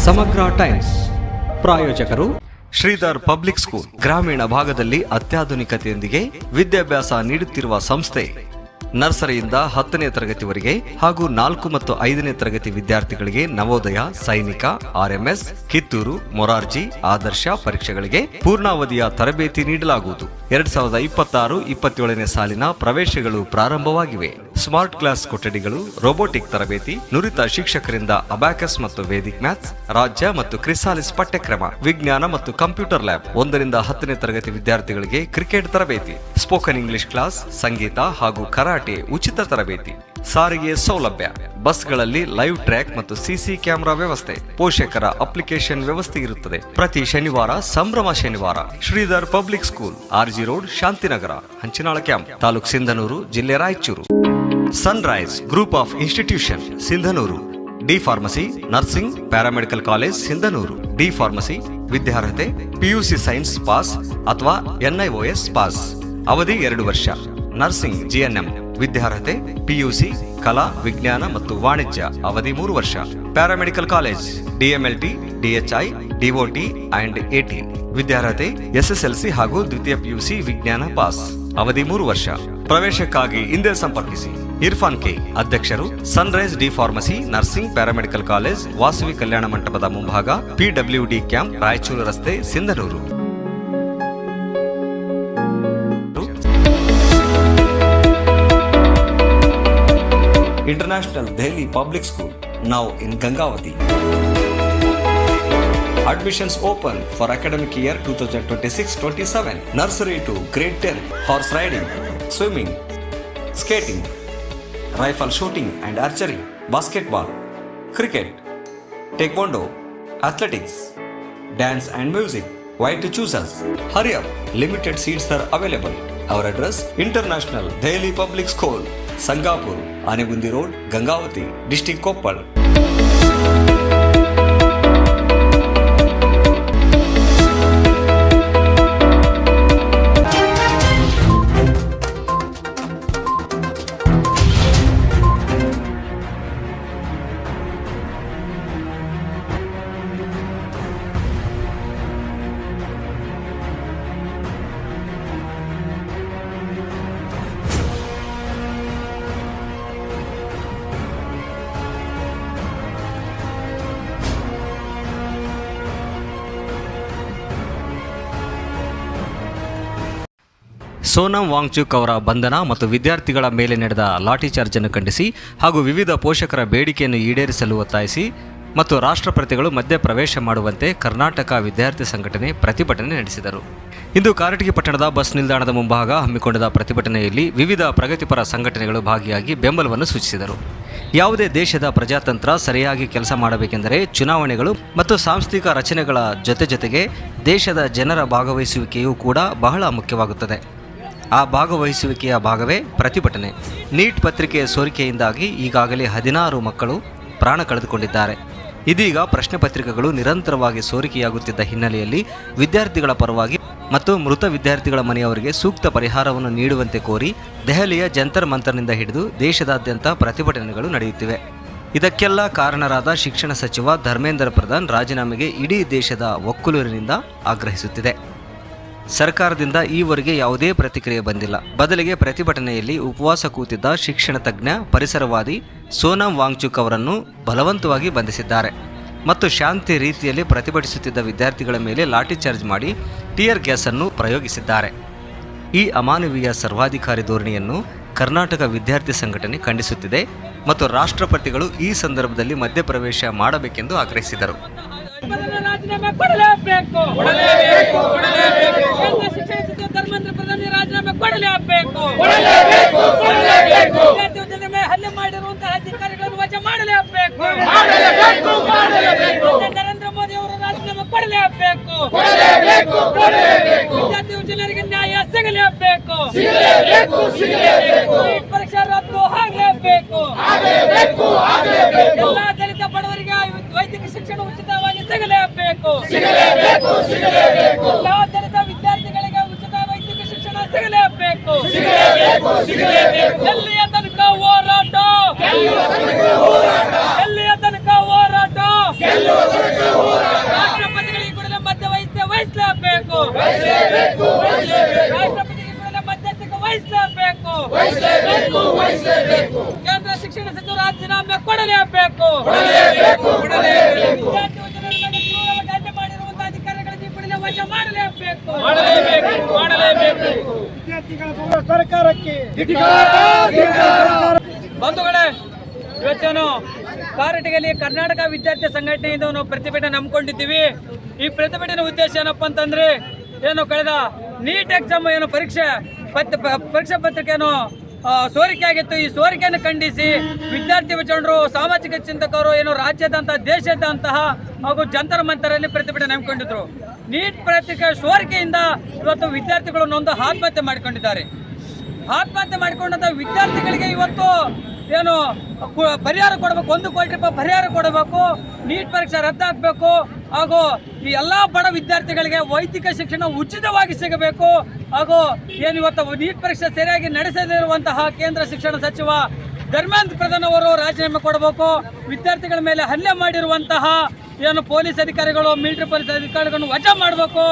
ಸಮಗ್ರ ಟೈಮ್ಸ್ ಪ್ರಾಯೋಜಕರು Sridhar public school. ಗ್ರಾಮೀಣ ಭಾಗದಲ್ಲಿ ಅತ್ಯಾಧುನಿಕತೆಯೊಂದಿಗೆ ವಿದ್ಯಾಭ್ಯಾಸ ನೀಡುತ್ತಿರುವ ಸಂಸ್ಥೆ. ನರ್ಸರಿಯಿಂದ 10ನೇ ತರಗತಿವರೆಗೆ ಹಾಗೂ 4 ಮತ್ತು 5ನೇ ತರಗತಿ ವಿದ್ಯಾರ್ಥಿಗಳಿಗೆ ನವೋದಯ, ಸೈನಿಕ, RMS, ಕಿತ್ತೂರು, ಮೊರಾರ್ಜಿ, ಆದರ್ಶ ಪರೀಕ್ಷೆಗಳಿಗೆ ಪೂರ್ಣಾವಧಿಯ ತರಬೇತಿ ನೀಡಲಾಗುವುದು. 2026-27ನೇ ಸಾಲಿನ ಪ್ರವೇಶಗಳು ಪ್ರಾರಂಭವಾಗಿವೆ. ಸ್ಮಾರ್ಟ್ ಕ್ಲಾಸ್ ಕೊಠಡಿಗಳು, ರೋಬೋಟಿಕ್ ತರಬೇತಿ, ನುರಿತ ಶಿಕ್ಷಕರಿಂದ ಅಬ್ಯಾಕಸ್ ಮತ್ತು ವೇದಿಕ್ ಮ್ಯಾಥ್ಸ್, ರಾಜ್ಯ ಮತ್ತು ಕ್ರಿಸಾಲಿಸ್ ಪಠ್ಯಕ್ರಮ, ವಿಜ್ಞಾನ ಮತ್ತು ಕಂಪ್ಯೂಟರ್ ಲ್ಯಾಬ್. 1ರಿಂದ 10ನೇ ತರಗತಿ ವಿದ್ಯಾರ್ಥಿಗಳಿಗೆ ಕ್ರಿಕೆಟ್ ತರಬೇತಿ, ಸ್ಪೋಕನ್ ಇಂಗ್ಲಿಷ್ ಕ್ಲಾಸ್, ಸಂಗೀತ ಹಾಗೂ ಕರಾಟೆ ಉಚಿತ ತರಬೇತಿ. ಸಾರಿಗೆ ಸೌಲಭ್ಯ, ಬಸ್ಗಳಲ್ಲಿ ಲೈವ್ ಟ್ರ್ಯಾಕ್ ಮತ್ತು ಸಿಸಿ ಕ್ಯಾಮೆರಾ ವ್ಯವಸ್ಥೆ, ಪೋಷಕರ ಅಪ್ಲಿಕೇಶನ್ ವ್ಯವಸ್ಥೆ ಇರುತ್ತದೆ. ಪ್ರತಿ ಶನಿವಾರ ಸಂಭ್ರಮ ಶನಿವಾರ. Shridhar public school, RG road, Shantinagar, Hanchinal camp, taluk Sindhanur, ಜಿಲ್ಲೆ Raichur. Sunrise group of institution, Sindhanur. D pharmacy, nursing, paramedical college, Sindhanur. D pharmacy ವಿದ್ಯಾರ್ಹತೆ PUC ಸೈನ್ಸ್ ಪಾಸ್ ಅಥವಾ NIOS ಪಾಸ್. ಅವಧಿ 2 ವರ್ಷ. ನರ್ಸಿಂಗ್ GNM ವಿದ್ಯಾರ್ಹತೆ PUC ಕಲಾ, ವಿಜ್ಞಾನ ಮತ್ತು ವಾಣಿಜ್ಯ. ಅವಧಿ 3 ವರ್ಷ. Paramedical college DMLT, DHI, DOT and AT ವಿದ್ಯಾರ್ಹತೆ SSLC ಹಾಗೂ ದ್ವಿತೀಯ PUC ವಿಜ್ಞಾನ ಪಾಸ್. ಅವಧಿ 3 ವರ್ಷ. ಪ್ರವೇಶಕ್ಕಾಗಿ ಹಿಂದೆ ಸಂಪರ್ಕಿಸಿ. ಇರ್ಫಾನ್ K, ಅಧ್ಯಕ್ಷರು, Sunrise D pharmacy, nursing, paramedical college, Vasavi ಕಲ್ಯಾಣ ಮಂಟಪದ ಮುಂಭಾಗ, PWD ಕ್ಯಾಂಪ್, ರಾಯಚೂರು ರಸ್ತೆ, Sindhanur. International Delhi Public School, now in Gangavati. Admissions open for academic year 2026-27. Nursery to grade 10. Horse riding, swimming, skating, rifle shooting and archery, basketball, cricket, taekwondo, athletics, dance and music. Why to choose us? Hurry up, limited seats are available. Our address, International Delhi Public School, Sangapur, Anegundi Road, Gangavati, District Koppal. Sonam Wangchuk ಅವರ ಬಂಧನ ಮತ್ತು ವಿದ್ಯಾರ್ಥಿಗಳ ಮೇಲೆ ನಡೆದ ಲಾಠಿ charge ಅನ್ನು ಖಂಡಿಸಿ ಹಾಗೂ ವಿವಿಧ ಪೋಷಕರ ಬೇಡಿಕೆಯನ್ನು ಈಡೇರಿಸಲು ಒತ್ತಾಯಿಸಿ ಮತ್ತು ರಾಷ್ಟ್ರಪತಿಗಳು ಮಧ್ಯ ಪ್ರವೇಶ ಮಾಡುವಂತೆ ಕರ್ನಾಟಕ ವಿದ್ಯಾರ್ಥಿ ಸಂಘಟನೆ ಪ್ರತಿಭಟನೆ ನಡೆಸಿದರು. ಇಂದು ಕಾರಟಗಿ ಪಟ್ಟಣದ ಬಸ್ ನಿಲ್ದಾಣದ ಮುಂಭಾಗ ಹಮ್ಮಿಕೊಂಡಿದ್ದ ಪ್ರತಿಭಟನೆಯಲ್ಲಿ ವಿವಿಧ ಪ್ರಗತಿಪರ ಸಂಘಟನೆಗಳು ಭಾಗಿಯಾಗಿ ಬೆಂಬಲವನ್ನು ಸೂಚಿಸಿದರು. ಯಾವುದೇ ದೇಶದ ಪ್ರಜಾತಂತ್ರ ಸರಿಯಾಗಿ ಕೆಲಸ ಮಾಡಬೇಕೆಂದರೆ ಚುನಾವಣೆಗಳು ಮತ್ತು ಸಾಂಸ್ಥಿಕ ರಚನೆಗಳ ಜೊತೆಗೆ ದೇಶದ ಜನರ ಭಾಗವಹಿಸುವಿಕೆಯೂ ಕೂಡ ಬಹಳ ಮುಖ್ಯವಾಗುತ್ತದೆ. ಆ ಭಾಗವಹಿಸುವಿಕೆಯ ಭಾಗವೇ ಪ್ರತಿಭಟನೆ. ನೀಟ್ ಪತ್ರಿಕೆ ಸೋರಿಕೆಯಿಂದಾಗಿ ಈಗಾಗಲೇ 16 ಮಕ್ಕಳು ಪ್ರಾಣ ಕಳೆದುಕೊಂಡಿದ್ದಾರೆ. ಇದೀಗ ಪ್ರಶ್ನೆ ಪತ್ರಿಕೆಗಳು ನಿರಂತರವಾಗಿ ಸೋರಿಕೆಯಾಗುತ್ತಿದ್ದ ಹಿನ್ನೆಲೆಯಲ್ಲಿ ವಿದ್ಯಾರ್ಥಿಗಳ ಪರವಾಗಿ ಮತ್ತು ಮೃತ ವಿದ್ಯಾರ್ಥಿಗಳ ಮನೆಯವರಿಗೆ ಸೂಕ್ತ ಪರಿಹಾರವನ್ನು ನೀಡುವಂತೆ ಕೋರಿ ದೆಹಲಿಯ ಜಂತರ್ ಮಂತರ್ನಿಂದ ಹಿಡಿದು ದೇಶದಾದ್ಯಂತ ಪ್ರತಿಭಟನೆಗಳು ನಡೆಯುತ್ತಿವೆ. ಇದಕ್ಕೆಲ್ಲ ಕಾರಣರಾದ ಶಿಕ್ಷಣ ಸಚಿವ ಧರ್ಮೇಂದ್ರ ಪ್ರಧಾನ್ ರಾಜೀನಾಮೆಗೆ ಇಡೀ ದೇಶದ ಒಕ್ಕೂಲರಿನಿಂದ ಆಗ್ರಹಿಸುತ್ತಿದೆ. ಸರ್ಕಾರದಿಂದ ಈವರೆಗೆ ಯಾವುದೇ ಪ್ರತಿಕ್ರಿಯೆ ಬಂದಿಲ್ಲ. ಬದಲಿಗೆ ಪ್ರತಿಭಟನೆಯಲ್ಲಿ ಉಪವಾಸ ಕೂತಿದ್ದ ಶಿಕ್ಷಣ ತಜ್ಞ, ಪರಿಸರವಾದಿ ಸೋನಂ ವಾಂಗ್ಚುಕ್ ಅವರನ್ನು ಬಲವಂತವಾಗಿ ಬಂಧಿಸಿದ್ದಾರೆ ಮತ್ತು ಶಾಂತಿ ರೀತಿಯಲ್ಲಿ ಪ್ರತಿಭಟಿಸುತ್ತಿದ್ದ ವಿದ್ಯಾರ್ಥಿಗಳ ಮೇಲೆ ಲಾಠಿ ಚಾರ್ಜ್ ಮಾಡಿ ಟಿಯರ್ ಗ್ಯಾಸ್ ಅನ್ನು ಪ್ರಯೋಗಿಸಿದ್ದಾರೆ. ಈ ಅಮಾನವೀಯ ಸರ್ವಾಧಿಕಾರಿ ಧೋರಣೆಯನ್ನು ಕರ್ನಾಟಕ ವಿದ್ಯಾರ್ಥಿ ಸಂಘಟನೆ ಖಂಡಿಸುತ್ತಿದೆ ಮತ್ತು ರಾಷ್ಟ್ರಪತಿಗಳು ಈ ಸಂದರ್ಭದಲ್ಲಿ ಮಧ್ಯಪ್ರವೇಶ ಮಾಡಬೇಕೆಂದು ಆಗ್ರಹಿಸಿದರು. ರಾಜೀನಾಮೆ ಕೊಡಲೇಬೇಕು. ಕೇಂದ್ರ ಶಿಕ್ಷಣ ಸಚಿವ ಧರ್ಮೇಂದ್ರ ಪ್ರಧಾನ್ ರಾಜೀನಾಮೆ ಕೊಡಲೇಬೇಕು. ವಿದ್ಯಾರ್ಥಿಗಳ ಮೇಲೆ ಹಲ್ಲೆ ಮಾಡಿರುವಂತಹ ಅಧಿಕಾರಿಗಳನ್ನು ವಜಾ ಮಾಡಲೇಬೇಕು. ನರೇಂದ್ರ ಮೋದಿ ಅವರು ರಾಜೀನಾಮೆ ಕೊಡಲೇಬೇಕು. ವಿದ್ಯಾರ್ಥಿ ಜನರಿಗೆ ನ್ಯಾಯ ಸಿಗಲೇಬೇಕು. ಪರೀಕ್ಷಾ ರದ್ದು ಆಗಲೇಬೇಕು. ಎಲ್ಲ ದಲಿತ ಬಡವರಿಗೆ ವೈದ್ಯಕೀಯ ಶಿಕ್ಷಣ ಉಚಿತವಾಗಿ ಸಿಗಲೇಬೇಕು. ಎಲ್ಲ ದಲಿತ ವಿದ್ಯಾರ್ಥಿಗಳಿಗೆ ಉಚಿತ ವೈದ್ಯಕೀಯ ಶಿಕ್ಷಣ ಸಿಗಲೇಬೇಕು. ಎಲ್ಲಿಯ ತನಕ ಹೋರಾಟ? ಎಲ್ಲಿಯ ತನಕ ಹೋರಾಟ? ರಾಷ್ಟ್ರಪತಿಗೆ ಕೂಡಲೇ ಮಧ್ಯಸ್ಥಿಕೆ ವಹಿಸಲೇಬೇಕು. ಕೇಂದ್ರ ಶಿಕ್ಷಣ ಸಚಿವರು ರಾಜೀನಾಮೆ ಕೊಡಲೇಬೇಕು. ವಿದ್ಯಾರ್ಥಿ ವಂಚನೆ ಮೇಲೆ ಕ್ರೂರ ದಂಡ ಮಾಡಿರುವಂತಹ ಅಧಿಕಾರಿಗಳಿಗೆ ಕೂಡಲೇ ವಜಾ ಮಾಡಲೇಬೇಕು. ಸರ್ಕಾರಕ್ಕೆ ಬಂಧುಗಳೇ, ಇವತ್ತೇನು ಕಾರಟಗಿಯಲ್ಲಿ ಕರ್ನಾಟಕ ವಿದ್ಯಾರ್ಥಿ ಸಂಘಟನೆಯಿಂದ ನಾವು ಪ್ರತಿಭಟನೆ ಹಮ್ಮಿಕೊಂಡಿದ್ದೀವಿ. ಈ ಪ್ರತಿಭಟನೆ ಉದ್ದೇಶ ಏನಪ್ಪ ಅಂತಂದ್ರೆ, ಏನು ಕಳೆದ ನೀಟ್ ಎಕ್ಸಾಮ್ ಏನು ಪರೀಕ್ಷಾ ಪತ್ರಿಕೆಯನ್ನು ಸೋರಿಕೆ ಆಗಿತ್ತು. ಈ ಸೋರಿಕೆಯನ್ನು ಖಂಡಿಸಿ ವಿದ್ಯಾರ್ಥಿ ಮುಖಂಡರು, ಸಾಮಾಜಿಕ ಚಿಂತಕರು ಏನು ರಾಜ್ಯದಂತಹ ದೇಶದಂತಹ ಹಾಗೂ ಜಂತರ್ ಮಂತರಲ್ಲಿ ಪ್ರತಿಭಟನೆ ಹಮ್ಮಿಕೊಂಡಿದ್ರು. ನೀಟ್ ಪತ್ರಿಕೆ ಸೋರಿಕೆಯಿಂದ ಇವತ್ತು ವಿದ್ಯಾರ್ಥಿಗಳು ನೊಂದು ಆತ್ಮಹತ್ಯೆ ಮಾಡಿಕೊಂಡಿದ್ದಾರೆ. ಆತ್ಮಹತ್ಯೆ ಮಾಡಿಕೊಂಡಂಥ ವಿದ್ಯಾರ್ಥಿಗಳಿಗೆ ಇವತ್ತು ಏನು ಪರಿಹಾರ ಕೊಡಬೇಕು, 1 ಕೋಟಿ ರೂಪಾಯಿ ಪರಿಹಾರ ಕೊಡಬೇಕು, ನೀಟ್ ಪರೀಕ್ಷೆ ರದ್ದಾಗಬೇಕು, ಹಾಗೂ ಈ ಎಲ್ಲ ಬಡ ವಿದ್ಯಾರ್ಥಿಗಳಿಗೆ ವೈದ್ಯಕೀಯ ಶಿಕ್ಷಣ ಉಚಿತವಾಗಿ ಸಿಗಬೇಕು, ಹಾಗೂ ಏನು ಇವತ್ತು ನೀಟ್ ಪರೀಕ್ಷೆ ಸರಿಯಾಗಿ ನಡೆಸದಿರುವಂತಹ ಕೇಂದ್ರ ಶಿಕ್ಷಣ ಸಚಿವ ಧರ್ಮೇಂದ್ರ ಪ್ರಧಾನ್ ಅವರು ರಾಜೀನಾಮೆ ಕೊಡಬೇಕು. ವಿದ್ಯಾರ್ಥಿಗಳ ಮೇಲೆ ಹಲ್ಲೆ ಮಾಡಿರುವಂತಹ ಏನು ಪೊಲೀಸ್ ಅಧಿಕಾರಿಗಳು, ಮಿಲಿಟರಿ ಪೊಲೀಸ್ ಅಧಿಕಾರಿಗಳನ್ನು ವಜಾ ಮಾಡಬೇಕು,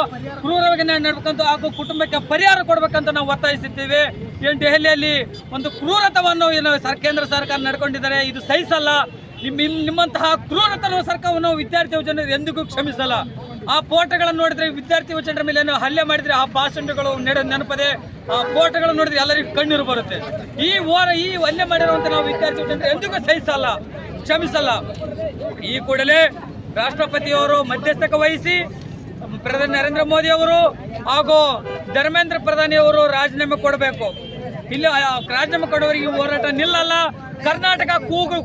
ಕ್ರೂರವಾಗಿ ನಡಬೇಕಂತ ಹಾಗೂ ಕುಟುಂಬಕ್ಕೆ ಪರಿಹಾರ ಕೊಡಬೇಕಂತ ನಾವು ಒತ್ತಾಯಿಸುತ್ತೇವೆ. ಏನು ದೆಹಲಿಯಲ್ಲಿ ಒಂದು ಕ್ರೂರತವನ್ನು ಏನು ಕೇಂದ್ರ ಸರ್ಕಾರ ನಡ್ಕೊಂಡಿದ್ದಾರೆ, ಇದು ಸಹಿಸಲ್ಲ. ನಿಮ್ಮಂತಹ ಕ್ರೂರತನ ಸರ್ಕಾರವನ್ನು ವಿದ್ಯಾರ್ಥಿ ಜನರು ಎಂದಿಗೂ ಕ್ಷಮಿಸಲ್ಲ. ಆ ಫೋಟೋಗಳನ್ನು ನೋಡಿದ್ರೆ ವಿದ್ಯಾರ್ಥಿ ಜನರ ಮೇಲೆ ಏನು ಹಲ್ಲೆ ಮಾಡಿದ್ರೆ ಆ ಭಾಷಣಗಳು ನೆನಪದೆ, ಆ ಫೋಟೋಗಳನ್ನು ನೋಡಿದ್ರೆ ಎಲ್ಲರಿಗೂ ಕಣ್ಣೀರು ಬರುತ್ತೆ. ಈ ಹಲ್ಲೆ ಮಾಡಿರುವಂಥ ನಾವು ವಿದ್ಯಾರ್ಥಿ ಜನರು ಎಂದಿಗೂ ಸಹಿಸಲ್ಲ, ಕ್ಷಮಿಸಲ್ಲ. ಈ ಕೂಡಲೇ ರಾಷ್ಟ್ರಪತಿಯವರು ಮಧ್ಯಸ್ಥಿಕೆ ವಹಿಸಿ ಪ್ರಧಾನಿ ನರೇಂದ್ರ ಮೋದಿ ಅವರು ಹಾಗೂ ಧರ್ಮೇಂದ್ರ ಪ್ರಧಾನಿ ಅವರು ರಾಜೀನಾಮೆ ಕೊಡಬೇಕು. ಇಲ್ಲಿ ರಾಜೀನಾಮೆ ಕೊಡೋರಿಗೆ ಈ ಹೋರಾಟ ನಿಲ್ಲಲ್ಲ. ಕರ್ನಾಟಕ ಕೂಗು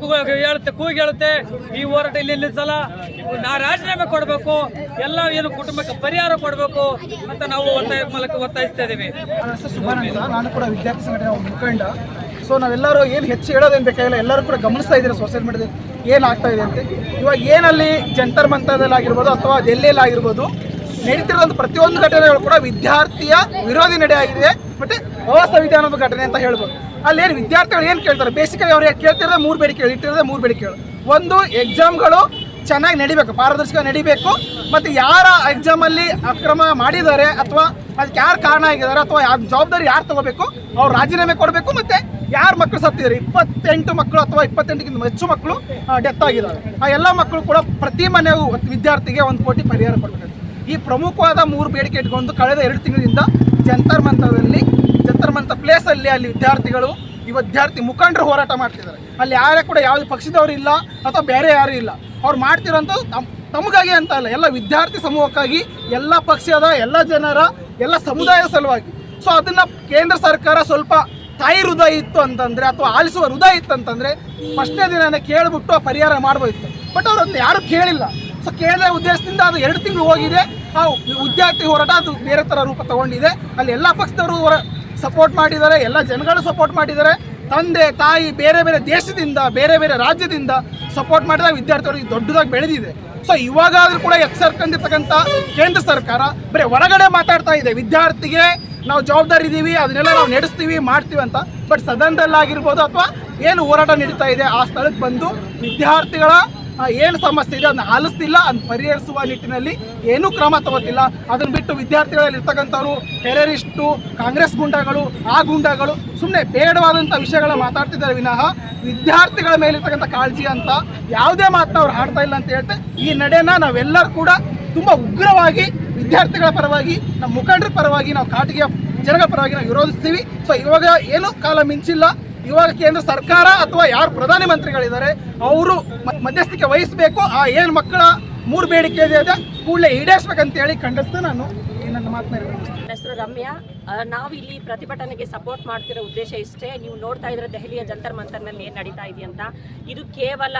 ಹೇಳುತ್ತೆ, ಈ ಹೋರಾಟ ಇಲ್ಲಿ ನಿಲ್ಲಿಸಲ್ಲ. ರಾಜೀನಾಮೆ ಕೊಡಬೇಕು, ಎಲ್ಲ ಏನು ಕುಟುಂಬಕ್ಕೆ ಪರಿಹಾರ ಕೊಡಬೇಕು ಅಂತ ನಾವು ಮೂಲಕ ಒತ್ತಾಯಿಸ್ತಾ ಇದ್ದೀವಿ. ನಾನು ಕೂಡ ವಿದ್ಯಾರ್ಥಿ ಸಂಘಟನೆ ಮುಖಂಡ. ಸೊ ನಾವೆಲ್ಲರೂ ಏನು ಹೆಚ್ಚು ಹೇಳೋದೇನು ಬೇಕಾಗಿಲ್ಲ, ಎಲ್ಲರೂ ಕೂಡ ಗಮನಿಸ್ತಾ ಇದ್ದೀರಾ ಸೋಷಿಯಲ್ ಮೀಡಿಯಾದಲ್ಲಿ ಏನಾಗ್ತಾ ಇದೆ ಅಂತ. ಇವಾಗ ಏನಲ್ಲಿ ಜಂತರ್ ಮಂತರದಲ್ಲಿ ಆಗಿರ್ಬೋದು ಅಥವಾ ದೆಹಲಿಯಲ್ಲಿ ಆಗಿರ್ಬೋದು ನಡೀತಿರೋದು ಪ್ರತಿಯೊಂದು ಘಟನೆಗಳು ಕೂಡ ವಿದ್ಯಾರ್ಥಿಯ ವಿರೋಧಿ ನಡೆ ಆಗಿದೆ, ಮತ್ತು ಅಸಂವಿಧಾನದ ಘಟನೆ ಅಂತ ಹೇಳ್ಬೋದು. ಅಲ್ಲಿ ಏನು ವಿದ್ಯಾರ್ಥಿಗಳು ಏನು ಕೇಳ್ತಾರೆ, ಬೇಸಿಕಲಿ ಅವ್ರು ಕೇಳ್ತಿರೋದೇ 3 ಬೇಡಿಕೆಗಳು, ಇಟ್ಟಿರೋದೇ 3 ಬೇಡಿಕೆಗಳು. ಒಂದು, ಎಕ್ಸಾಮ್ಗಳು ಚೆನ್ನಾಗಿ ನಡಿಬೇಕು, ಪಾರದರ್ಶಕ ನಡಿಬೇಕು, ಮತ್ತು ಯಾರ ಎಕ್ಸಾಮಲ್ಲಿ ಅಕ್ರಮ ಮಾಡಿದ್ದಾರೆ ಅಥವಾ ಅದಕ್ಕೆ ಯಾರು ಕಾರಣ ಆಗಿದ್ದಾರೆ ಅಥವಾ ಜವಾಬ್ದಾರಿ ಯಾರು ತಗೋಬೇಕು ಅವ್ರು ರಾಜೀನಾಮೆ ಕೊಡಬೇಕು. ಮತ್ತು ಯಾರು ಮಕ್ಕಳು ಸತ್ತಿದ್ದಾರೆ, 28 ಮಕ್ಕಳು ಅಥವಾ 28ಕ್ಕಿಂತ ಹೆಚ್ಚು ಮಕ್ಕಳು ಡೆತ್ ಆಗಿದ್ದಾರೆ, ಆ ಎಲ್ಲ ಮಕ್ಕಳು ಕೂಡ ಪ್ರತಿ ಮನೆಗೂ ವಿದ್ಯಾರ್ಥಿಗೆ 1 ಕೋಟಿ ಪರಿಹಾರ ಕೊಡಬೇಕು. ಈ ಪ್ರಮುಖವಾದ 3 ಬೇಡಿಕೆ ಇಟ್ಕೊಂಡು ಕಳೆದ 2 ತಿಂಗಳಿಂದ ಜಂತರ್ ಮಂತರ್ ಪ್ಲೇಸಲ್ಲಿ ಅಲ್ಲಿ ವಿದ್ಯಾರ್ಥಿ ಮುಖಂಡರು ಹೋರಾಟ ಮಾಡ್ತಿದ್ದಾರೆ. ಅಲ್ಲಿ ಯಾರೇ ಕೂಡ ಯಾವುದೇ ಪಕ್ಷದವರು ಇಲ್ಲ ಅಥವಾ ಬೇರೆ ಯಾರು ಇಲ್ಲ. ಅವ್ರು ಮಾಡ್ತಿರೋಂಥ ತಮಗಾಗಿ ಅಂತ ಅಲ್ಲ, ಎಲ್ಲ ವಿದ್ಯಾರ್ಥಿ ಸಮೂಹಕ್ಕಾಗಿ, ಎಲ್ಲ ಪಕ್ಷದ, ಎಲ್ಲ ಜನರ, ಎಲ್ಲ ಸಮುದಾಯ ಸಲುವಾಗಿ. ಸೊ ಅದನ್ನು ಕೇಂದ್ರ ಸರ್ಕಾರ ಸ್ವಲ್ಪ ತಾಯಿ ಹೃದಯ ಇತ್ತು ಅಂತಂದರೆ ಅಥವಾ ಆಲಿಸುವ ಹೃದಯ ಇತ್ತು ಅಂತಂದರೆ ಫಸ್ಟ್ನೇ ದಿನನೇ ಕೇಳಿಬಿಟ್ಟು ಆ ಪರಿಹಾರ ಮಾಡ್ಬೋದಿತ್ತು. ಬಟ್ ಅವ್ರು ಅದನ್ನ ಯಾರೂ ಕೇಳಿಲ್ಲ. ಸೊ ಕೇಳಿದ ಉದ್ದೇಶದಿಂದ ಅದು 2 ತಿಂಗಳು ಹೋಗಿದೆ. ಆ ವಿದ್ಯಾರ್ಥಿ ಹೋರಾಟ ಅದು ಬೇರೆ ಥರ ರೂಪ ತಗೊಂಡಿದೆ. ಅಲ್ಲಿ ಎಲ್ಲ ಪಕ್ಷದವರು ಸಪೋರ್ಟ್ ಮಾಡಿದ್ದಾರೆ, ಎಲ್ಲ ಜನಗಳು ಸಪೋರ್ಟ್ ಮಾಡಿದ್ದಾರೆ. ತಂದೆ ತಾಯಿ ಬೇರೆ ಬೇರೆ ದೇಶದಿಂದ, ಬೇರೆ ಬೇರೆ ರಾಜ್ಯದಿಂದ ಸಪೋರ್ಟ್ ಮಾಡಿದಾಗ ವಿದ್ಯಾರ್ಥಿಗಳಿಗೆ ದೊಡ್ಡದಾಗಿ ಬೆಳೆದಿದೆ. ಸೊ ಇವಾಗಾದರೂ ಕೂಡ ಎಚ್ಚರಿಕೊಂಡಿರ್ತಕ್ಕಂಥ ಕೇಂದ್ರ ಸರ್ಕಾರ ಬರೀ ಹೊರಗಡೆ ಮಾತಾಡ್ತಾ ಇದೆ, ವಿದ್ಯಾರ್ಥಿಗೆ ನಾವು ಜವಾಬ್ದಾರಿ ಇದ್ದೀವಿ, ಅದನ್ನೆಲ್ಲ ನಾವು ನಡೆಸ್ತೀವಿ, ಮಾಡ್ತೀವಿ ಅಂತ. ಬಟ್ ಸದನದಲ್ಲಾಗಿರ್ಬೋದು ಅಥವಾ ಏನು ಹೋರಾಟ ನಡೀತಾ ಇದೆ ಆ ಸ್ಥಳಕ್ಕೆ ಬಂದು ವಿದ್ಯಾರ್ಥಿಗಳ ಏನು ಸಮಸ್ಯೆ ಇದೆ ಅದನ್ನ ಆಲಿಸ್ತಿಲ್ಲ, ಅದನ್ನ ಪರಿಹರಿಸುವ ನಿಟ್ಟಿನಲ್ಲಿ ಏನೂ ಕ್ರಮ ತಗೋತಿಲ್ಲ. ಅದನ್ನು ಬಿಟ್ಟು ವಿದ್ಯಾರ್ಥಿಗಳಲ್ಲಿ ಇರ್ತಕ್ಕಂಥವ್ರು ಟೆರರಿಸ್ಟು, ಕಾಂಗ್ರೆಸ್ ಗುಂಡಾಗಳು, ಆ ಗುಂಡಾಗಳು ಸುಮ್ಮನೆ ಬೇಡವಾದಂಥ ವಿಷಯಗಳ ಮಾತಾಡ್ತಿದ್ದಾರೆ ವಿನಃ ವಿದ್ಯಾರ್ಥಿಗಳ ಮೇಲಿರ್ತಕ್ಕಂಥ ಕಾಳಜಿ ಅಂತ ಯಾವುದೇ ಮಾತನ್ನ ಅವ್ರು ಹಾಡ್ತಾ ಇಲ್ಲ ಅಂತ ಹೇಳ್ತೆ. ಈ ನಡೆನ ನಾವೆಲ್ಲರೂ ಕೂಡ ತುಂಬ ಉಗ್ರವಾಗಿ ವಿದ್ಯಾರ್ಥಿಗಳ ಪರವಾಗಿ, ನಮ್ಮ ಮುಖಂಡರ ಪರವಾಗಿ, ನಾವು ಕಾಟಿಗೆಯ ಜನಗಳ ಪರವಾಗಿ ನಾವು ವಿರೋಧಿಸ್ತೀವಿ. ಸೊ ಇವಾಗ ಏನು ಕಾಲ ಮಿಂಚಿಲ್ಲ. ಇವಾಗ ಕೇಂದ್ರ ಸರ್ಕಾರ ಅಥವಾ ಯಾರು ಪ್ರಧಾನಿ ಮಂತ್ರಿಗಳಿದ್ದಾರೆ ಅವರು ಮಧ್ಯಸ್ಥಿಕೆ ವಹಿಸಬೇಕು. ಆ ಏನು ಮಕ್ಕಳ 3 ಬೇಡಿಕೆ ಇದೆ ಕೂಡಲೇ ಈಡೇರಿಸಬೇಕಂತ ಹೇಳಿ ಖಂಡಿಸ್ತಾ ನಾನು ನನ್ನ ಮಾತನ್ನ ನನ್ನ ಹೆಸರು ರಮ್ಯಾ. ನಾವು ಇಲ್ಲಿ ಪ್ರತಿಭಟನೆಗೆ ಸಪೋರ್ಟ್ ಮಾಡ್ತಿರೋ ಉದ್ದೇಶ ಇಷ್ಟೇ. ನೀವು ನೋಡ್ತಾ ಇದ್ರೆ ದೆಹಲಿಯ ಜಂತರ್ ಮಂತರ್ನಲ್ಲಿ ಏನು ನಡೀತಾ ಇದೆಯಂತ, ಇದು ಕೇವಲ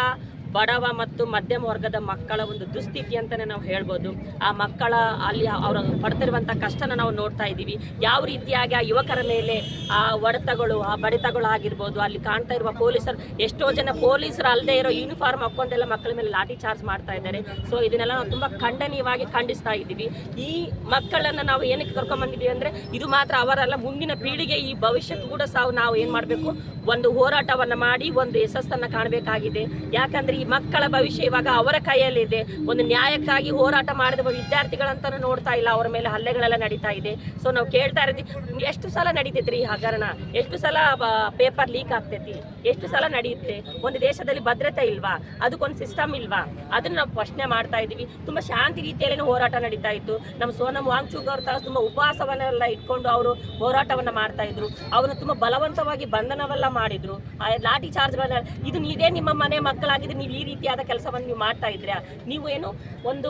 ಬಡವ ಮತ್ತು ಮಧ್ಯಮ ವರ್ಗದ ಮಕ್ಕಳ ಒಂದು ದುಸ್ಥಿತಿ ಅಂತಲೇ ನಾವು ಹೇಳ್ಬೋದು. ಆ ಮಕ್ಕಳ ಅಲ್ಲಿ ಅವರು ಪಡ್ತಿರುವಂಥ ಕಷ್ಟನ ನಾವು ನೋಡ್ತಾ ಇದ್ದೀವಿ. ಯಾವ ರೀತಿಯಾಗಿ ಆ ಯುವಕರ ಮೇಲೆ ಆ ಹೊಡೆತಗಳು, ಆ ಬಡಿತಗಳು ಆಗಿರ್ಬೋದು. ಅಲ್ಲಿ ಕಾಣ್ತಾ ಇರುವ ಪೊಲೀಸರು, ಎಷ್ಟೋ ಜನ ಪೊಲೀಸರು ಅಲ್ಲದೆ ಇರೋ ಯೂನಿಫಾರ್ಮ್ ಹಾಕ್ಕೊಂಡೆಲ್ಲ ಮಕ್ಕಳ ಮೇಲೆ ಲಾಠಿ ಚಾರ್ಜ್ ಮಾಡ್ತಾ ಇದ್ದಾರೆ. ಸೊ ಇದನ್ನೆಲ್ಲ ನಾವು ತುಂಬ ಖಂಡನೀಯವಾಗಿ ಖಂಡಿಸ್ತಾ ಇದ್ದೀವಿ. ಈ ಮಕ್ಕಳನ್ನು ನಾವು ಏನಕ್ಕೆ ಕರ್ಕೊಂಡ್ಬಂದಿದ್ದೀವಿ ಅಂದರೆ, ಇದು ಮಾತ್ರ ಅವರಲ್ಲ, ಮುಂದಿನ ಪೀಳಿಗೆ, ಈ ಭವಿಷ್ಯಕ್ಕೂ ಕೂಡ ನಾವು ಏನು ಮಾಡಬೇಕು, ಒಂದು ಹೋರಾಟವನ್ನು ಮಾಡಿ ಒಂದು ಯಶಸ್ಸನ್ನು ಕಾಣಬೇಕಾಗಿದೆ. ಯಾಕಂದರೆ ಈ ಮಕ್ಕಳ ಭವಿಷ್ಯ ಇವಾಗ ಅವರ ಕೈಯಲ್ಲಿದೆ. ಒಂದು ನ್ಯಾಯಕ್ಕಾಗಿ ಹೋರಾಟ ಮಾಡಿದ ವಿದ್ಯಾರ್ಥಿಗಳಂತನೂ ನೋಡ್ತಾ ಇಲ್ಲ, ಅವರ ಮೇಲೆ ಹಲ್ಲೆಗಳೆಲ್ಲ ನಡೀತಾ ಇದೆ. ಸೊ ನಾವು ಕೇಳ್ತಾ ಇರೋದು ಎಷ್ಟು ಸಲ ನಡೀತೈತ್ರಿ ಈ ಹಗರಣ, ಎಷ್ಟು ಸಲ ಪೇಪರ್ ಲೀಕ್ ಆಗ್ತೈತಿ, ಎಷ್ಟು ಸಲ ನಡೆಯುತ್ತೆ. ಒಂದು ದೇಶದಲ್ಲಿ ಭದ್ರತೆ ಇಲ್ವಾ, ಅದಕ್ಕೊಂದು ಸಿಸ್ಟಮ್ ಇಲ್ವಾ, ಅದನ್ನ ನಾವು ಪ್ರಶ್ನೆ ಮಾಡ್ತಾ ಇದೀವಿ. ತುಂಬಾ ಶಾಂತಿ ರೀತಿಯಲ್ಲಿ ಹೋರಾಟ ನಡೀತಾ ಇತ್ತು. ನಮ್ಮ ಸೋನಮ್ ವಾಂಗ್ಚುಕ್ ಅವ್ರ ತರ ತುಂಬಾ ಉಪವಾಸವನ್ನೆಲ್ಲ ಇಟ್ಕೊಂಡು ಅವರು ಹೋರಾಟವನ್ನ ಮಾಡ್ತಾ ಇದ್ರು. ಅವ್ರನ್ನ ತುಂಬಾ ಬಲವಂತವಾಗಿ ಬಂಧನವೆಲ್ಲ ಮಾಡಿದ್ರು, ಲಾಠಿ ಚಾರ್ಜ್. ಇದು ಇದೇ ನಿಮ್ಮ ಮನೆ ಮಕ್ಕಳಾಗಿದ್ರೆ ನೀವು ಈ ರೀತಿಯಾದ ಕೆಲಸವನ್ನು ನೀವು ಮಾಡ್ತಾ ಇದ್ರಾ? ನೀವು ಏನು ಒಂದು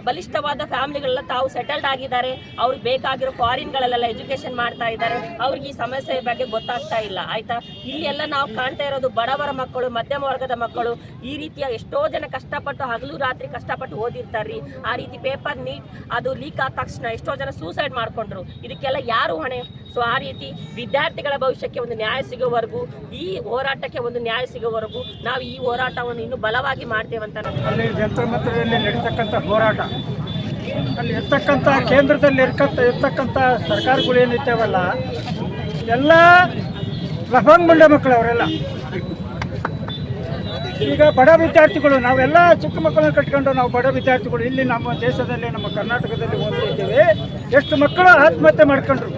ಬಲಿಷ್ಠವಾದ ಫ್ಯಾಮಿಲಿಗಳೆಲ್ಲ ತಾವು ಸೆಟಲ್ಡ್ ಆಗಿದ್ದಾರೆ, ಅವ್ರಿಗೆ ಬೇಕಾಗಿರೋ ಫಾರಿನ್ಗಳಲ್ಲೆಲ್ಲ ಎಜುಕೇಶನ್ ಮಾಡ್ತಾ ಇದ್ದಾರೆ, ಅವ್ರಿಗೆ ಈ ಸಮಸ್ಯೆ ಬಗ್ಗೆ ಗೊತ್ತಾಗ್ತಾ ಇಲ್ಲ ಆಯ್ತಾ. ಇಲ್ಲಿ ಎಲ್ಲ ನಾವು ಕಾಣ್ತಾ ಇರೋದು ಬಡವರ ಮಕ್ಕಳು, ಮಧ್ಯಮ ವರ್ಗದ ಮಕ್ಕಳು, ಈ ರೀತಿಯ ಎಷ್ಟೋ ಜನ ಕಷ್ಟಪಟ್ಟು ಹಗಲು ರಾತ್ರಿ ಕಷ್ಟಪಟ್ಟು ಓದಿರ್ತಾರ್ರಿ. ಆ ರೀತಿ ಪೇಪರ್ ಅದು ಲೀಕ್ ಆದ ತಕ್ಷಣ ಎಷ್ಟೋ ಜನ ಸೂಸೈಡ್ ಮಾಡ್ಕೊಂಡ್ರು. ಇದಕ್ಕೆಲ್ಲ ಯಾರು ಹೊಣೆ? ಸೊ ಆ ರೀತಿ ವಿದ್ಯಾರ್ಥಿಗಳ ಭವಿಷ್ಯಕ್ಕೆ ಒಂದು ನ್ಯಾಯ ಸಿಗೋವರೆಗೂ, ಈ ಹೋರಾಟಕ್ಕೆ ಒಂದು ನ್ಯಾಯ ಸಿಗೋವರೆಗೂ ನಾವು ಈ ಹೋರಾಟವನ್ನು ಇನ್ನೂ ಬಲವಾಗಿ ಮಾಡ್ತೇವಂತ. ಅಲ್ಲಿ ಜಂತರ ಮಂತ್ರದಲ್ಲಿ ನಡೀತಕ್ಕಂಥ ಹೋರಾಟ, ಅಲ್ಲಿ ಇರ್ತಕ್ಕಂಥ ಕೇಂದ್ರದಲ್ಲಿ ಇರ್ತಕ್ಕಂಥ ಸರ್ಕಾರಗಳು ಏನಿರ್ತೇವಲ್ಲ ಎಲ್ಲ ಲಫಂಗ್ ಮಂಡ್ಯ ಮಕ್ಕಳು ಅವರೆಲ್ಲ. ಈಗ ಬಡ ವಿದ್ಯಾರ್ಥಿಗಳು, ನಾವೆಲ್ಲ ಚಿಕ್ಕ ಮಕ್ಕಳನ್ನ ಕಟ್ಕೊಂಡು ನಾವು ಬಡ ವಿದ್ಯಾರ್ಥಿಗಳು ಇಲ್ಲಿ ನಮ್ಮ ದೇಶದಲ್ಲಿ, ನಮ್ಮ ಕರ್ನಾಟಕದಲ್ಲಿ ಓದ್ತಿದ್ದೀವಿ. ಎಷ್ಟು ಮಕ್ಕಳು ಆತ್ಮಹತ್ಯೆ ಮಾಡ್ಕೊಂಡ್ರು.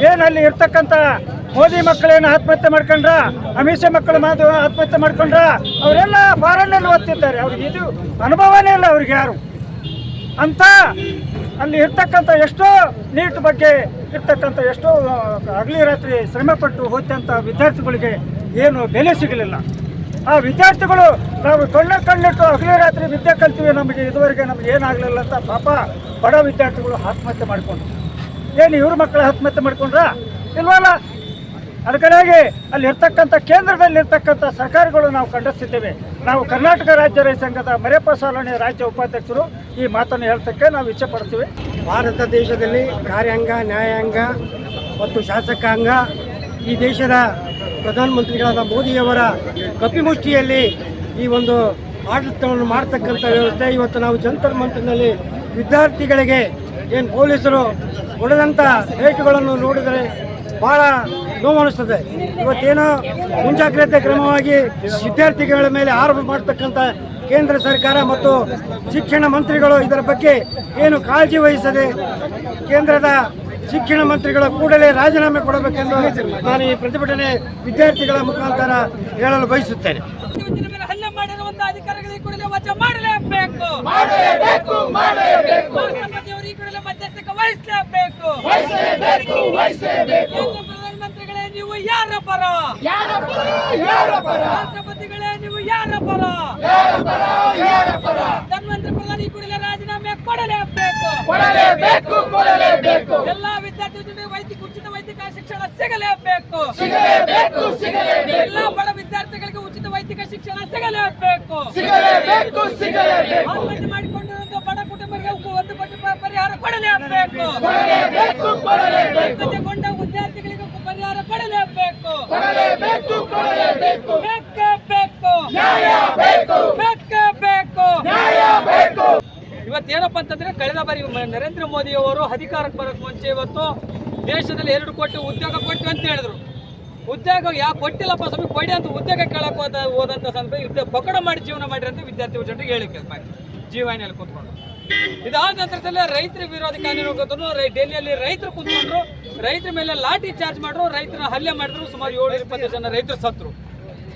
ಏನು ಅಲ್ಲಿ ಇರ್ತಕ್ಕಂಥ ಮೋದಿ ಮಕ್ಕಳೇನು ಆತ್ಮಹತ್ಯೆ ಮಾಡ್ಕೊಂಡ್ರ, ಅಮಿತ್ ಶಾ ಮಕ್ಕಳು ಆತ್ಮಹತ್ಯೆ ಮಾಡ್ಕೊಂಡ್ರ, ಅವರೆಲ್ಲ ಫಾರಿನ್ನಲ್ಲಿ ಓದ್ತಿದ್ದಾರೆ. ಅವ್ರಿಗೆ ಇದು ಅನುಭವನೇ ಇಲ್ಲ ಅವ್ರಿಗೆ ಯಾರು ಅಂತ. ಅಲ್ಲಿ ಇರ್ತಕ್ಕಂಥ ಎಷ್ಟೋ ನೀಟ್ ಬಗ್ಗೆ ಇರ್ತಕ್ಕಂಥ ಎಷ್ಟೋ ಹಗಲಿ ರಾತ್ರಿ ಶ್ರಮಪಟ್ಟು ಓದ್ತಂಥ ವಿದ್ಯಾರ್ಥಿಗಳಿಗೆ ಏನು ಬೆಲೆ ಸಿಗಲಿಲ್ಲ. ಆ ವಿದ್ಯಾರ್ಥಿಗಳು ನಾವು ಕಣ್ಣಿಟ್ಟು ಹಗಲಿ ರಾತ್ರಿ ವಿದ್ಯೆ ಕಲ್ತೀವಿ, ನಮಗೆ ಇದುವರೆಗೆ ನಮ್ಗೆ ಏನಾಗಲಿಲ್ಲ ಅಂತ ಪಾಪ ಬಡ ವಿದ್ಯಾರ್ಥಿಗಳು ಆತ್ಮಹತ್ಯೆ ಮಾಡಿಕೊಂಡ್ರು. ಏನು ಇವ್ರ ಮಕ್ಕಳು ಆತ್ಮಹತ್ಯೆ ಮಾಡ್ಕೊಂಡ್ರ? ಇಲ್ವಲ್ಲ. ಅದಕ್ಕಾಗಿ ಅಲ್ಲಿ ಇರ್ತಕ್ಕಂಥ ಕೇಂದ್ರದಲ್ಲಿರ್ತಕ್ಕಂಥ ಸರ್ಕಾರಗಳು ನಾವು ಖಂಡಿಸ್ತಿದ್ದೇವೆ. ನಾವು ಕರ್ನಾಟಕ ರಾಜ್ಯ ರೈತ ಸಂಘದ ಮರೆಯಪ್ಪ ಸಾಲಣೆ ರಾಜ್ಯ ಉಪಾಧ್ಯಕ್ಷರು ಈ ಮಾತನ್ನು ಹೇಳ್ತಕ್ಕೆ ನಾವು ಇಚ್ಛೆ ಪಡ್ತೀವಿ. ಭಾರತ ದೇಶದಲ್ಲಿ ಕಾರ್ಯಾಂಗ, ನ್ಯಾಯಾಂಗ ಮತ್ತು ಶಾಸಕಾಂಗ ಈ ದೇಶದ ಪ್ರಧಾನಮಂತ್ರಿಗಳಾದ ಮೋದಿಯವರ ಕಪಿಮುಷ್ಟಿಯಲ್ಲಿ ಈ ಒಂದು ಆಡಳಿತವನ್ನು ಮಾಡ್ತಕ್ಕಂಥ ವ್ಯವಸ್ಥೆ. ಇವತ್ತು ನಾವು ಜಂತರ್ ಮಂತರ್ನಲ್ಲಿ ವಿದ್ಯಾರ್ಥಿಗಳಿಗೆ ಏನು ಪೊಲೀಸರು ಹೊಡೆದಂಥ ರೇಟುಗಳನ್ನು ನೋಡಿದರೆ ಭಾಳ ನೋವನಿಸ್ತದೆ. ಇವತ್ತೇನೋ ಮುಂಜಾಗ್ರತೆ ಕ್ರಮವಾಗಿ ವಿದ್ಯಾರ್ಥಿಗಳ ಮೇಲೆ ಆರೋಪ ಮಾಡ್ತಕ್ಕಂಥ ಕೇಂದ್ರ ಸರ್ಕಾರ ಮತ್ತು ಶಿಕ್ಷಣ ಮಂತ್ರಿಗಳು ಇದರ ಬಗ್ಗೆ ಏನು ಕಾಳಜಿ ವಹಿಸದೆ ಕೇಂದ್ರದ ಶಿಕ್ಷಣ ಮಂತ್ರಿಗಳ ಕೂಡಲೇ ರಾಜೀನಾಮೆ ಕೊಡಬೇಕೆಂದು ನಾನು ಈ ಪ್ರತಿಭಟನೆ ವಿದ್ಯಾರ್ಥಿಗಳ ಮುಖಾಂತರ ಹೇಳಲು ಬಯಸುತ್ತೇನೆ. ಹಲ್ಲೆ ಮಾಡಿರುವಂತಹ ಅಧಿಕಾರಿಗಳಿಗೆ ಕೂಡಲೇ ವಜಾ ಮಾಡಲೇಬೇಕು. ಈ ಕೂಡಲೇ ಮಧ್ಯಸ್ಥಿಕೆ ವಹಿಸಲೇಬೇಕು. ಪ್ರಧಾನಮಂತ್ರಿಗಳೇ, ನೀವು ಯಾರ ಪರ? ರಾಷ್ಟ್ರಪತಿಗಳೇ, ನೀವು ಯಾರ ಪರ? ಪ್ರಧಾನಮಂತ್ರಿ ಪ್ರಧಾನಿ ಕೂಡಲೇ ರಾಜೀನಾಮೆ ಕೊಡಲೇಬೇಕು. ಎಲ್ಲಾ ವಿದ್ಯಾರ್ಥಿಗಳಿಗೆ ಉಚಿತ ವೈದ್ಯಕೀಯ ಶಿಕ್ಷಣ ಸಿಗಲೇಬೇಕು. ಎಲ್ಲಾ ಬಡ ವಿದ್ಯಾರ್ಥಿಗಳಿಗೆ ಉಚಿತ ವೈದ್ಯಕೀಯ ಶಿಕ್ಷಣ ಸಿಗಲೇಬೇಕು. ಆತ್ಮಹತ್ಯೆ ಮಾಡಿಕೊಂಡಿರುವಂತಹ ಬಡ ಕುಟುಂಬಗಳಿಗೆ 1 ಕೋಟಿ ಪರಿಹಾರ ಕೊಡಲೇಬೇಕು. ಆತ್ಮಹತ್ಯೆಗೊಂಡ ವಿದ್ಯಾರ್ಥಿಗಳಿಗೆ ಪರಿಹಾರ ಕೊಡಲೇಬೇಕು. ಇವತ್ತೇನಪ್ಪ ಅಂತಂದ್ರೆ, ಕಳೆದ ಬಾರಿ ನರೇಂದ್ರ ಮೋದಿ ಅವರು ಅಧಿಕಾರಕ್ಕೆ ಬರೋಕ್ಕೆ ಮುಂಚೆ ಇವತ್ತು ದೇಶದಲ್ಲಿ 2 ಕೋಟಿ ಉದ್ಯೋಗ ಕೊಟ್ಟು ಅಂತ ಹೇಳಿದ್ರು. ಉದ್ಯೋಗ ಯಾಕೆ ಕೊಟ್ಟಿಲ್ಲಪ್ಪ ಸ್ವಾಮಿ, ಕೊಡಿ ಅಂತ ಉದ್ಯೋಗ ಕೇಳಕ್ಕೆ ಹೋದಂಥ ಸಂದರ್ಭ ಪಕೋಡ ಮಾಡಿ ಜೀವನ ಮಾಡಿರಂತ ವಿದ್ಯಾರ್ಥಿ ಜನರಿಗೆ ಹೇಳಿಕೆ ಜೀವನಲ್ಲಿ ಕೂತ್ಕೊಂಡು. ಇದಾದ ನಂತರದಲ್ಲಿ ರೈತರ ವಿರೋಧಿ ಕಾನೂನು ಡೆಲ್ಲಿಯಲ್ಲಿ ರೈತರು ಕೂತ್ಕೊಂಡ್ರು, ರೈತರ ಮೇಲೆ ಲಾಠಿ ಚಾರ್ಜ್ ಮಾಡಿದ್ರು, ರೈತರ ಹಲ್ಲೆ ಮಾಡಿದ್ರು. ಸುಮಾರು 720 ಜನ ರೈತರು ಸತ್ರು.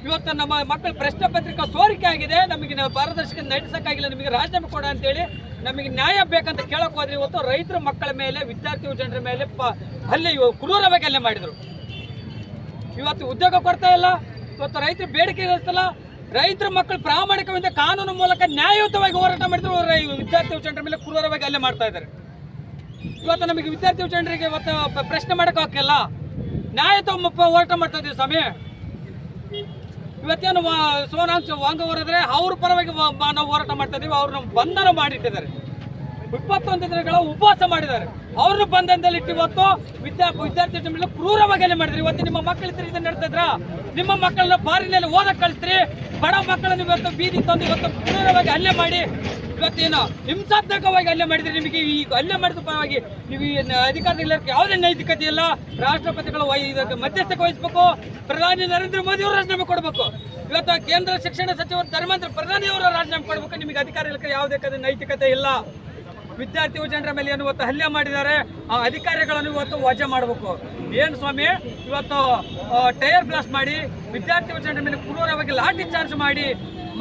ಇವತ್ತು ನಮ್ಮ ಮಕ್ಕಳ ಪ್ರಶ್ನೆ ಪತ್ರಿಕಾ ಸೋರಿಕೆ ಆಗಿದೆ, ನಮಗೆ ಪಾರದರ್ಶಕ ನಡೆಸಕ್ಕಾಗಿಲ್ಲ, ನಿಮಗೆ ರಾಜೀನಾಮೆ ಕೊಡ ಅಂತೇಳಿ ನಮಗೆ ನ್ಯಾಯ ಬೇಕಂತ ಕೇಳಕ್ ಹೋದ್ರೆ ಇವತ್ತು ರೈತರ ಮಕ್ಕಳ ಮೇಲೆ, ವಿದ್ಯಾರ್ಥಿ ಜನರ ಮೇಲೆ ಹಲ್ಲೆ ಕ್ರೂರವಾಗಿ ಹಲ್ಲೆ ಮಾಡಿದ್ರು. ಇವತ್ತು ಉದ್ಯೋಗ ಕೊಡ್ತಾ ಇಲ್ಲ, ಇವತ್ತು ರೈತರ ಬೇಡಿಕೆ ಇರಿಸ್ತಲ್ಲ. ರೈತರ ಮಕ್ಕಳು ಪ್ರಾಮಾಣಿಕವಾಗಿ ಕಾನೂನು ಮೂಲಕ ನ್ಯಾಯಯುತವಾಗಿ ಹೋರಾಟ ಮಾಡಿದ್ರು, ವಿದ್ಯಾರ್ಥಿ ಜನರ ಮೇಲೆ ಕ್ರೂರವಾಗಿ ಹಲ್ಲೆ ಮಾಡ್ತಾ ಇದ್ದಾರೆ. ಇವತ್ತು ನಮಗೆ ವಿದ್ಯಾರ್ಥಿ ಜನರಿಗೆ ಇವತ್ತು ಪ್ರಶ್ನೆ ಮಾಡಕ್ ಹಾಕಿಲ್ಲ, ನ್ಯಾಯಯುತ ಹೋರಾಟ ಮಾಡ್ತಾ ಇದ್ದೀವಿ ಸ್ವಾಮಿ. ಇವತ್ತೇನು ಸೋನಾಮ್ ವಾಂಗವರಿದ್ರೆ ಅವ್ರ ಪರವಾಗಿ ನಾವು ಹೋರಾಟ ಮಾಡ್ತಾ ಇದೀವಿ. ಅವ್ರನ್ನ ಬಂಧನ ಮಾಡಿಟ್ಟಿದ್ದಾರೆ, 21 ದಿನಗಳ ಉಪವಾಸ ಮಾಡಿದ್ದಾರೆ. ಅವ್ರನ್ನ ಬಂಧನದಲ್ಲಿ ಇಟ್ಟು ಇವತ್ತು ವಿದ್ಯಾರ್ಥಿ ಮೇಲೆ ಕ್ರೂರವಾಗಿ ಹಲ್ಲೆ ಮಾಡಿದ್ರಿ. ಇವತ್ತು ನಿಮ್ಮ ಮಕ್ಕಳಿದ್ರೆ ಇದನ್ನ ನಡೆಸಿದ್ರ, ನಿಮ್ಮ ಮಕ್ಕಳನ್ನ ಫಾರಿನಲ್ಲಿ ಓದಕ್ಕೆ ಕಳಿಸ್ತೀರಿ, ಬಡ ಮಕ್ಕಳನ್ನ ಇವತ್ತು ಬೀದಿ ತಂದು ಇವತ್ತು ಕ್ರೂರವಾಗಿ ಹಲ್ಲೆ ಮಾಡಿ ಇವತ್ತೇನು ಹಿಂಸಾತ್ಮಕವಾಗಿ ಹಲ್ಲೆ ಮಾಡಿದ್ರೆ ನಿಮಗೆ ಈ ಹಲ್ಲೆ ಮಾಡಿದ ಪರವಾಗಿ ನೀವು ಈ ಅಧಿಕಾರದಲ್ಲಿ ಯಾವುದೇ ನೈತಿಕತೆ ಇಲ್ಲ. ರಾಷ್ಟ್ರಪತಿಗಳು ಇದಕ್ಕೆ ಮಧ್ಯಸ್ಥಕ್ಕೆ ವಹಿಸಬೇಕು. ಪ್ರಧಾನಿ ನರೇಂದ್ರ ಮೋದಿ ಅವರು ರಾಜೀನಾಮೆ ಕೊಡಬೇಕು. ಇವತ್ತು ಕೇಂದ್ರ ಶಿಕ್ಷಣ ಸಚಿವರು ಧರ್ಮೇಂದ್ರ ಪ್ರಧಾನಿಯವರು ರಾಜೀನಾಮೆ ಕೊಡಬೇಕು. ನಿಮಗೆ ಅಧಿಕಾರ ಇಲ್ಲಕ್ಕೆ ಯಾವುದೇ ನೈತಿಕತೆ ಇಲ್ಲ. ವಿದ್ಯಾರ್ಥಿ ಜನರ ಮೇಲೆ ಏನು ಇವತ್ತು ಹಲ್ಲೆ ಮಾಡಿದ್ದಾರೆ, ಆ ಅಧಿಕಾರಿಗಳನ್ನು ಇವತ್ತು ವಜಾ ಮಾಡಬೇಕು. ಏನು ಸ್ವಾಮಿ, ಇವತ್ತು ಟೈರ್ ಬ್ಲಾಸ್ಟ್ ಮಾಡಿ ವಿದ್ಯಾರ್ಥಿ ಜನರ ಮೇಲೆ ಕ್ರೂರವಾಗಿ ಲಾಠಿ ಚಾರ್ಜ್ ಮಾಡಿ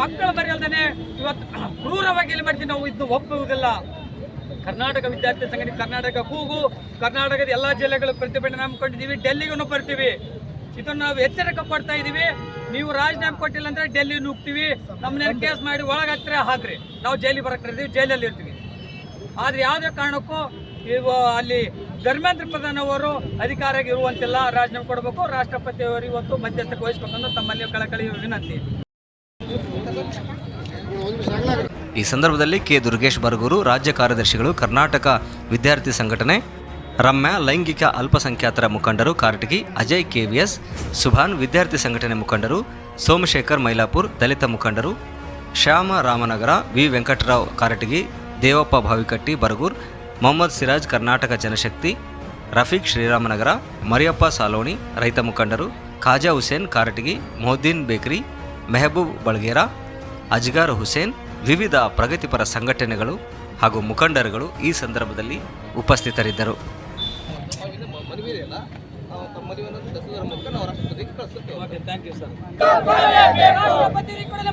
ಮಕ್ಕಳ ಬರೆಯಲ್ದೇ ಇವತ್ತು ಕ್ರೂರವಾಗಿ ಇಲ್ಲಿ ಮಾಡ್ತೀವಿ. ನಾವು ಇದನ್ನು ಒಪ್ಪುವುದಿಲ್ಲ. ಕರ್ನಾಟಕ ವಿದ್ಯಾರ್ಥಿ ಸಂಘಟನೆ ಕರ್ನಾಟಕ ಕೂಗು, ಕರ್ನಾಟಕದ ಎಲ್ಲ ಜಿಲ್ಲೆಗಳು ಪ್ರತಿಭಟನೆ ಹಮ್ಮಿಕೊಂಡಿದ್ದೀವಿ. ಡೆಲ್ಲಿಗೂ ಬರ್ತೀವಿ. ಇದನ್ನು ನಾವು ಎಚ್ಚರಿಕೆ ಕೊಡ್ತಾ ಇದ್ದೀವಿ. ನೀವು ರಾಜೀನಾಮೆ ಕೊಟ್ಟಿಲ್ಲ ಅಂದರೆ ಡೆಲ್ಲಿ ನುಗ್ತೀವಿ, ನಮ್ಮನ್ನ ಕೇಸ್ ಮಾಡಿ ಒಳಗಾಗ್ತಾರೆ ಹಾಕ್ರಿ. ನಾವು ಜೈಲಿಗೆ ಬರಕ್ಕಿರ್ತೀವಿ, ಜೈಲಲ್ಲಿ ಇರ್ತೀವಿ. ಆದರೆ ಯಾವುದೇ ಕಾರಣಕ್ಕೂ ಅಲ್ಲಿ ಧರ್ಮೇಂದ್ರ ಪ್ರಧಾನ್ ಅವರು ಅಧಿಕಾರ ಇರುವಂತಿಲ್ಲ. ರಾಜೀನಾಮೆ ಕೊಡಬೇಕು. ರಾಷ್ಟ್ರಪತಿಯವರು ಇವತ್ತು ಮಧ್ಯಸ್ಥಕ್ಕೆ ವಹಿಸಬೇಕಂದ್ರೆ ತಮ್ಮಲ್ಲಿ ಕಳಕಳಿ ವಿನಂತಿ. ಈ ಸಂದರ್ಭದಲ್ಲಿ ಕೆ ದುರ್ಗೇಶ್ ಬರಗೂರು, ರಾಜ್ಯ ಕಾರ್ಯದರ್ಶಿಗಳು, ಕರ್ನಾಟಕ ವಿದ್ಯಾರ್ಥಿ ಸಂಘಟನೆ, ರಮ್ಯಾ, ಲೈಂಗಿಕ ಅಲ್ಪಸಂಖ್ಯಾತರ ಮುಖಂಡರು ಕಾರಟಗಿ, ಅಜಯ್ ಕೆವಿಎಸ್, ಸುಭಾನ್, ವಿದ್ಯಾರ್ಥಿ ಸಂಘಟನೆ ಮುಖಂಡರು, ಸೋಮಶೇಖರ್ ಮೈಲಾಪುರ್, ದಲಿತ ಮುಖಂಡರು, ಶ್ಯಾಮ ರಾಮನಗರ, ವಿ ವೆಂಕಟರಾವ್ ಕಾರಟಗಿ, ದೇವಪ್ಪ ಭಾವಿಕಟ್ಟಿ ಬರಗೂರ್, ಮೊಹಮ್ಮದ್ ಸಿರಾಜ್ ಕರ್ನಾಟಕ ಜನಶಕ್ತಿ, ರಫೀಕ್ ಶ್ರೀರಾಮನಗರ, ಮರಿಯಪ್ಪ ಸಾಲೋಣಿ ರೈತ ಮುಖಂಡರು, ಖಾಜಾ ಹುಸೇನ್ ಕಾರಟಗಿ, ಮೊಹದ್ದೀನ್ ಬೇಕ್ರಿ, ಮೆಹಬೂಬ್ ಬಳಗೇರ, ಅಜ್ಗಾರ್ ಹುಸೇನ್, ವಿವಿಧ ಪ್ರಗತಿಪರ ಸಂಘಟನೆಗಳು ಹಾಗೂ ಮುಖಂಡರುಗಳು ಈ ಸಂದರ್ಭದಲ್ಲಿ ಉಪಸ್ಥಿತರಿದ್ದರು.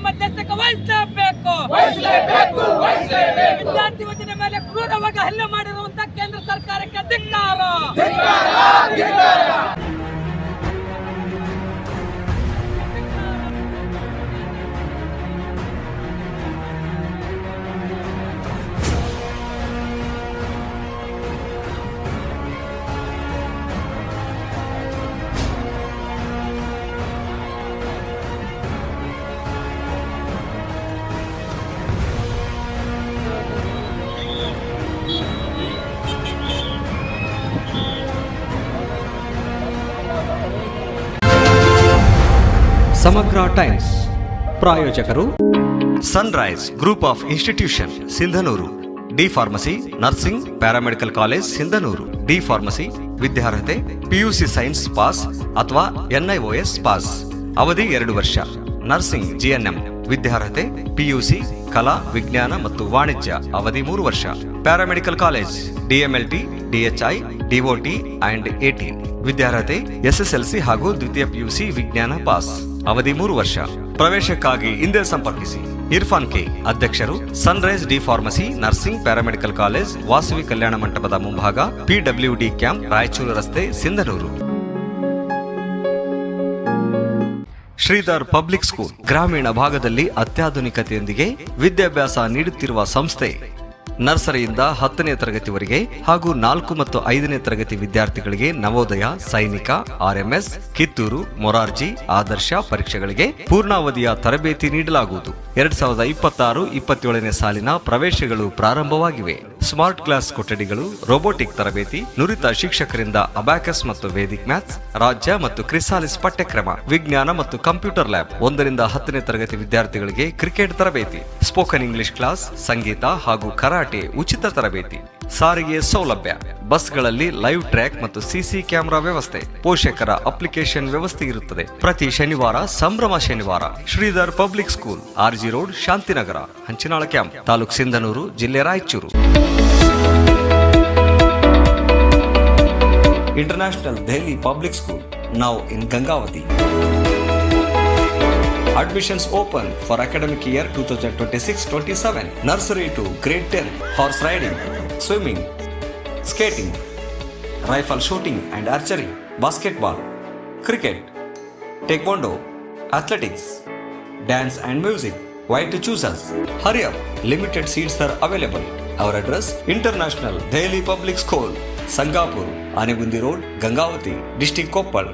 ಮಧ್ಯಸ್ಥಕ್ಕೆ ವಹಿಸಲೇಬೇಕು. ವಿದ್ಯಾರ್ಥಿ ಯೋಜನೆ ಮೇಲೆ ಕ್ರೂರವಾಗಿ ಹಲ್ಲೆ ಮಾಡಿರುವಂತಹ ಕೇಂದ್ರ ಸರ್ಕಾರಕ್ಕೆ ಧಿಕ್ಕಾರ. ಸಮಗ್ರ ಟೈಮ್ಸ್ ಪ್ರಾಯೋಜಕರು Sunrise group of institution Sindhanur, D pharmacy, nursing, paramedical college Sindhanur. D pharmacy ವಿದ್ಯಾರ್ಹತೆ ಪಿಯುಸಿ ಸೈನ್ಸ್ ಪಾಸ್ ಅಥವಾ NIOS ಪಾಸ್, ಅವಧಿ 2 ವರ್ಷ. ನರ್ಸಿಂಗ್ GNM ವಿದ್ಯಾರ್ಹತೆ ಪಿಯುಸಿ ಕಲಾ, ವಿಜ್ಞಾನ ಮತ್ತು ವಾಣಿಜ್ಯ, ಅವಧಿ 3 ವರ್ಷ. Paramedical college DMLT, DHI, DOT and AT ವಿದ್ಯಾರ್ಹತೆ SSLC ಹಾಗೂ ದ್ವಿತೀಯ PUC ವಿಜ್ಞಾನ ಪಾಸ್, ಅವಧಿ 3 ವರ್ಷ. ಪ್ರವೇಶಕ್ಕಾಗಿ ಹಿಂದೆ ಸಂಪರ್ಕಿಸಿ. ಇರ್ಫಾನ್ ಕೆ, ಅಧ್ಯಕ್ಷರು, Sunrise D pharmacy, nursing, paramedical college, Vasavi ಕಲ್ಯಾಣ ಮಂಟಪದ ಮುಂಭಾಗ, PWD ಕ್ಯಾಂಪ್, ರಾಯಚೂರು ರಸ್ತೆ, ಸಿಂಧನೂರು. ಶ್ರೀಧರ್ ಪಬ್ಲಿಕ್ ಸ್ಕೂಲ್ ಗ್ರಾಮೀಣ ಭಾಗದಲ್ಲಿ ಅತ್ಯಾಧುನಿಕತೆಯೊಂದಿಗೆ ವಿದ್ಯಾಭ್ಯಾಸ ನೀಡುತ್ತಿರುವ ಸಂಸ್ಥೆ. ನರ್ಸರಿಯಿಂದ 10ನೇ ತರಗತಿವರೆಗೆ ಹಾಗೂ 4 ಮತ್ತು 5ನೇ ತರಗತಿ ವಿದ್ಯಾರ್ಥಿಗಳಿಗೆ ನವೋದಯ, ಸೈನಿಕ, RMS, ಕಿತ್ತೂರು, ಮೊರಾರ್ಜಿ, ಆದರ್ಶ ಪರೀಕ್ಷೆಗಳಿಗೆ ಪೂರ್ಣಾವಧಿಯ ತರಬೇತಿ ನೀಡಲಾಗುವುದು. 2026-27ನೇ ಸಾಲಿನ ಪ್ರವೇಶಗಳು ಪ್ರಾರಂಭವಾಗಿವೆ. ಸ್ಮಾರ್ಟ್ ಕ್ಲಾಸ್ ಕೊಠಡಿಗಳು, ರೋಬೋಟಿಕ್ ತರಬೇತಿ, ನುರಿತ ಶಿಕ್ಷಕರಿಂದ ಅಬ್ಯಾಕಸ್ ಮತ್ತು ವೇದಿಕ್ ಮ್ಯಾಥ್ಸ್, ರಾಜ್ಯ ಮತ್ತು ಕ್ರಿಸಾಲಿಸ್ ಪಠ್ಯಕ್ರಮ, ವಿಜ್ಞಾನ ಮತ್ತು ಕಂಪ್ಯೂಟರ್ ಲ್ಯಾಬ್. 1ರಿಂದ 10ನೇ ತರಗತಿ ವಿದ್ಯಾರ್ಥಿಗಳಿಗೆ ಕ್ರಿಕೆಟ್ ತರಬೇತಿ, ಸ್ಪೋಕನ್ ಇಂಗ್ಲಿಷ್ ಕ್ಲಾಸ್, ಸಂಗೀತ ಹಾಗೂ ಕರಾಟೆ ಉಚಿತ ತರಬೇತಿ. ಸಾರಿಗೆ ಸೌಲಭ್ಯ, ಬಸ್ಗಳಲ್ಲಿ ಲೈವ್ ಟ್ರ್ಯಾಕ್ ಮತ್ತು CC ಕ್ಯಾಮೆರಾ ವ್ಯವಸ್ಥೆ, ಪೋಷಕರ ಅಪ್ಲಿಕೇಶನ್ ವ್ಯವಸ್ಥೆ ಇರುತ್ತದೆ. ಪ್ರತಿ ಶನಿವಾರ ಸಂಭ್ರಮ ಶನಿವಾರ. Shridhar public school, RG road, Shantinagar, Hanchinal camp, taluk Sindhanur, ಜಿಲ್ಲೆ Raichur. International Delhi Public School, now in Gangavati. Admissions open for academic year 2026-27. Nursery to grade 10. Horse riding, swimming, skating, rifle shooting and archery, basketball, cricket, taekwondo, athletics, dance and music. Why to choose us? Hurry up, limited seats are available. Our address, International Delhi Public School, Sangapur, Anegundi Road, Gangavati, District Koppal.